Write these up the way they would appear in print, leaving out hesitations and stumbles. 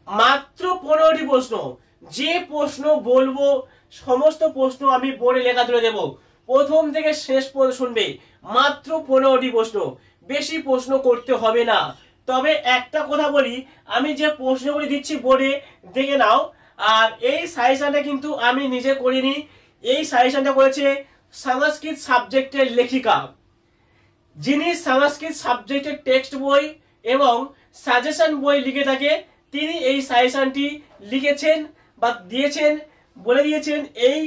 মাত্র 15টি প্রশ্ন। যে প্রশ্ন বলবো সমস্ত প্রশ্ন আমি বোর্ডে লেখা তুলে দেবো, প্রথম থেকে শেষ পর্যন্ত শুনবে। মাত্র 15টি প্রশ্ন, বেশি প্রশ্ন করতে হবে না। তবে একটা কথা বলি, আমি যে প্রশ্নগুলি দিচ্ছি বোর্ডে দেখে নাও। আর এই সাজেশনটা কিন্তু আমি নিজে করিনি, এই সাজেশনটা করেছে সংস্কৃত সাবজেক্টের লেখিকা, যিনি সংস্কৃত সাবজেক্টের টেক্সট বই এবং সাজেশন বই লিখে থাকে। তিনি এই সাজেশনটি লিখেছেন বা দিয়েছেন, বলে দিয়েছেন এই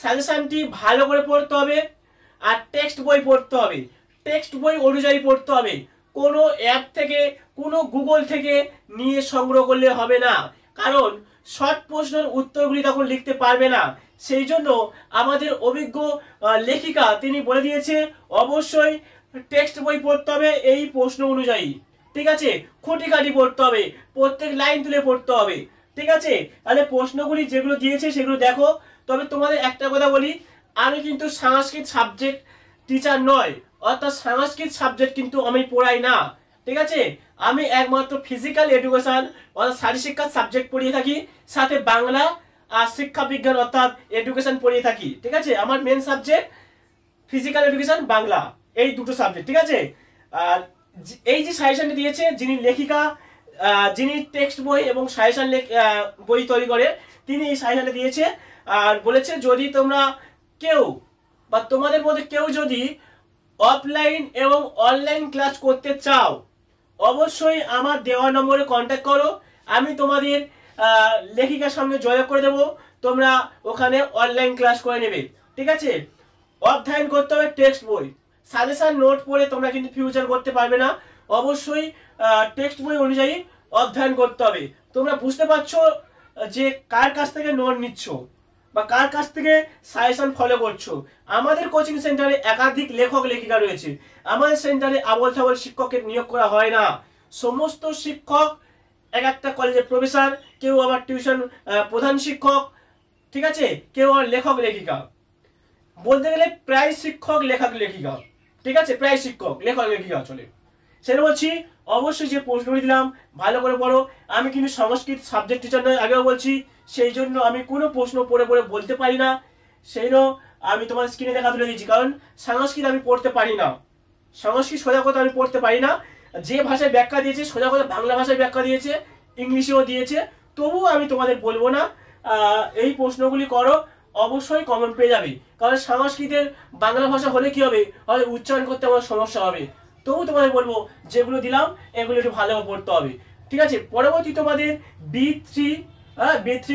সাজেশনটি ভালো করে পড়তে হবে আর টেক্সট বই পড়তে হবে, টেক্সট বই অনুযায়ী পড়তে হবে। কোনো অ্যাপ থেকে, কোনো গুগল থেকে নিয়ে সংগ্রহ করলে হবে না, কারণ শর্ট প্রশ্নের উত্তরগুলি তখন লিখতে পারবে না। সেই জন্য আমাদের অভিজ্ঞ লেখিকা তিনি বলে দিয়েছে অবশ্যই টেক্সট বই পড়তে হবে এই প্রশ্ন অনুযায়ী। ঠিক আছে, খুঁটিকাটি পড়তে হবে, প্রত্যেক লাইন তুলে পড়তে হবে। ঠিক আছে, তাহলে প্রশ্নগুলি যেগুলো দিয়েছে সেগুলো দেখো। তবে তোমাদের একটা কথা বলি, আমি কিন্তু সংস্কৃত সাবজেক্ট টিচার নয়, অর্থাৎ সংস্কৃত সাবজেক্ট কিন্তু আমি পড়াই না। ঠিক আছে, আমি একমাত্র ফিজিক্যাল এডুকেশন অর্থাৎ শারীরশিক্ষা সাবজেক্ট পড়িয়ে থাকি, সাথে বাংলা আর শিক্ষা বিজ্ঞান অর্থাৎ এডুকেশন পড়িয়ে থাকি। ঠিক আছে, আমার main subject physical education, Bangla, এই দুটো সাবজেক্ট। ঠিক আছে, আর এই যে সাজেশনটি দিয়েছে যিনি লেখিকা, যিনি টেক্সট বই এবং সাজেশন বই তৈরি করে, তিনি এই সাজেশনটা দিয়েছে। আর বলেছে যদি তোমরা কেউ বা তোমাদের মধ্যে কেউ যদি অফলাইন এবং অনলাইন ক্লাস করতে চাও, অবশ্যই আমার দেওয়া নম্বরে কন্ট্যাক্ট করো, আমি তোমাদের লেখিকার সঙ্গে যোগাযোগ করে দেবো, তোমরা ওখানে অনলাইন ক্লাস করে নেবে। ঠিক আছে, অধ্যয়ন করতে হবে টেক্সট বই, সাজেশন নোট পড়ে তোমরা কিন্তু ফিউচার করতে পারবে না। অবশ্যই টেক্সট বই অনুযায়ী অধ্যয়ন করতে হবে। তোমরা বুঝতে পারছো যে কার কাছ থেকে নোট নিচ্ছ বা কার কাছ থেকে সাজেশন ফলো করছো। আমাদের কোচিং সেন্টারে একাধিক লেখক লেখিকা রয়েছে, আমাদের সেন্টারে আবল তাবল শিক্ষকের নিয়োগ করা হয় না। সমস্ত শিক্ষক এক একটা কলেজের প্রফেসর, কেউ আবার টিউশন প্রধান শিক্ষক, ঠিক আছে, কেউ আবার লেখক লেখিকা, বলতে গেলে প্রায় শিক্ষক লেখক লেখিকা। ঠিক আছে, প্রায় শিক্ষক লেখক লেখিকা চলে। সেটা বলছি, অবশ্যই যে প্রশ্নগুলি দিলাম ভালো করে পড়ো। আমি কিন্তু সংস্কৃত সাবজেক্ট টিচার নয়, আগেও বলছি, সেই জন্য আমি কোনো প্রশ্ন পড়ে পড়ে বলতে পারি না। সেই জন্য আমি তোমার স্ক্রিনে দেখা তুলে দিচ্ছি, কারণ সংস্কৃত আমি পড়তে পারি না, সংস্কৃত সোজা কথা আমি পড়তে পারি না। যে ভাষায় ব্যাখ্যা দিয়েছে সোজা কথা বাংলা ভাষায় ব্যাখ্যা দিয়েছে, ইংলিশেও দিয়েছে, তবুও আমি তোমাদের বলবো না। এই প্রশ্নগুলি করো, অবশ্যই কমন পেয়ে যাবে। কারণ সংস্কৃতের বাংলা ভাষা হলে কি হবে, হয়তো উচ্চারণ করতে আমার সমস্যা হবে। তবু তোমাদের বলবো যেগুলো দিলাম এগুলো একটু ভালো পড়তে হবে। ঠিক আছে, পরবর্তী তোমাদের B3, B3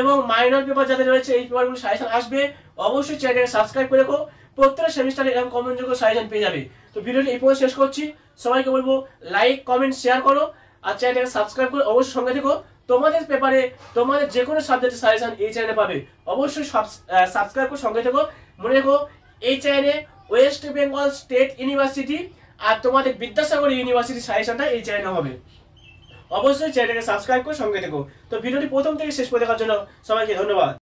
এবং মাইনর পেপার যাদের রয়েছে এই পেপারগুলো সাজেশন আসবে। অবশ্যই চ্যানেলটাকে সাবস্ক্রাইব করে রেখো, প্রত্যেকটা সেমিস্টারে এরকম কমনযোগ্য সাজেশন পেয়ে যাবে। তো ভিডিওটি এই পর্যন্ত শেষ করছি, সবাইকে বলবো লাইক কমেন্ট শেয়ার করো আর চ্যানেলটাকে সাবস্ক্রাইব করে অবশ্যই সঙ্গে থেকো। তোমাদের পেপারে তোমাদের যে কোনো সাবজেক্টের সাজেশন এই চ্যানেলে পাবে, অবশ্যই সাবস্ক্রাইব করে সঙ্গে থেকো। মনে রেখো এই চ্যানেলে ওয়েস্ট বেঙ্গল স্টেট ইউনিভার্সিটি আর তোমাদের বিদ্যাসাগর ইউনিভার্সিটি সাজেশনটা এই চ্যানেলে হবে। অবশ্যই চ্যানেলটাকে সাবস্ক্রাইব করে সঙ্গে থেকো। তো ভিডিওটি প্রথম থেকে শেষ পর্যন্ত দেখার জন্য সবাইকে ধন্যবাদ।